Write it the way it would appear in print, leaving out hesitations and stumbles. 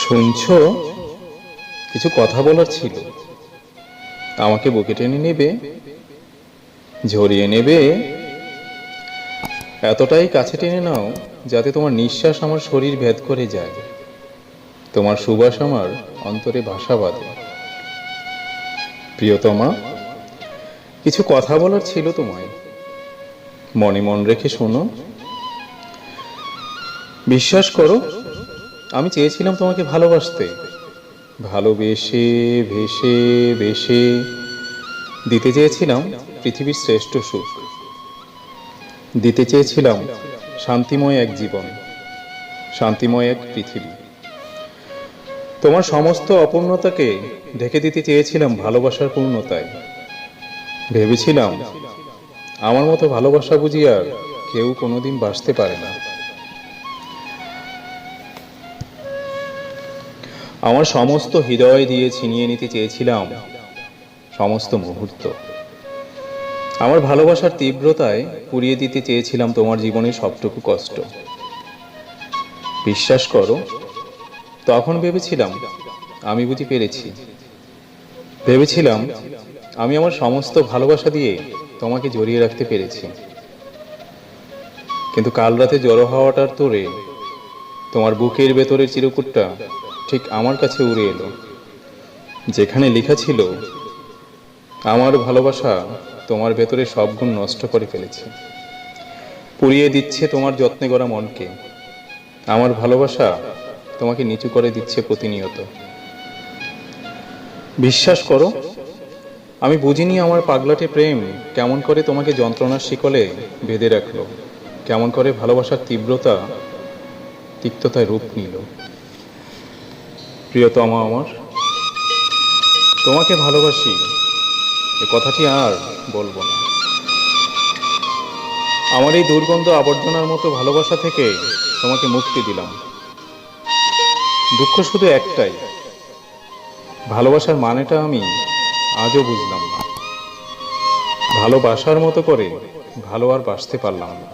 শুনছো? কিছু কথা বলার ছিল। আমাকে বুকে টেনে নেবে, ঝরিয়ে নেবে, এতটাই কাছে টেনে নাও যাতে তোমার নিঃশ্বাস আমার শরীর ভেদ করে যায়, তোমার সুবাস আমার অন্তরে ভাষা বাঁধে। প্রিয়তমা, কিছু কথা বলার ছিল তোমায়, মনে মন রেখে শোনো। বিশ্বাস করো, আমি চেয়েছিলাম তোমাকে ভালোবাসতে, ভালোবেসে ভেসে বেসে দিতে চেয়েছিলাম পৃথিবীর শ্রেষ্ঠ সুখ, দিতে চেয়েছিলাম শান্তিময় এক জীবন, শান্তিময় এক পৃথিবী। তোমার সমস্ত অপূর্ণতাকে ঢেকে দিতে চেয়েছিলাম ভালোবাসার পূর্ণতায়। ভেবেছিলাম আমার মতো ভালোবাসা বুঝি আর কেউ কোনোদিন বাসতে পারে না। আমার সমস্ত হৃদয় দিয়ে ছিনিয়ে নিতে চেয়েছিলাম সমস্ত মুহূর্ত। আমার ভালোবাসার তীব্রতায় পুড়িয়ে দিতে চেয়েছিলাম তোমার জীবনের সবটুকু কষ্ট। বিশ্বাস করো, তখন ভেবেছিলাম আমি বুঝি পেরেছি। ভেবেছিলাম আমি আমার সমস্ত ভালোবাসা দিয়ে তোমাকে জড়িয়ে রাখতে পেরেছি। কিন্তু কাল রাতে জড়ো হওয়াটার তোরে তোমার বুকের ভেতরের চিরকুটটা ঠিক আমার কাছে উড়ে এলো, যেখানে লেখা ছিল আমার ভালোবাসা তোমার ভেতরে সব গুণ নষ্ট করে ফেলেছে, পুড়িয়ে দিচ্ছে তোমার যত্নে গড়া মনকে। আমার ভালোবাসা তোমাকে নিচু করে দিচ্ছে প্রতিনিয়ত। বিশ্বাস করো, আমি বুঝিনি আমার পাগলাটে প্রেম কেমন করে তোমাকে যন্ত্রণার শিকলে বেঁধে রাখলো, কেমন করে ভালোবাসার তীব্রতা তিক্ততায় রূপ নিল। প্রিয়তমা আমার, তোমাকে ভালোবাসি এ কথাটি আর বলবো না। আমার এই দুর্গন্ধ আবর্জনার মতো ভালোবাসা থেকে তোমাকে মুক্তি দিলাম। দুঃখ শুধু একটাই, ভালোবাসার মানেটা আমি আজও বুঝলাম না। ভালোবাসার মতো করে ভালো আর বাসতে পারলাম না।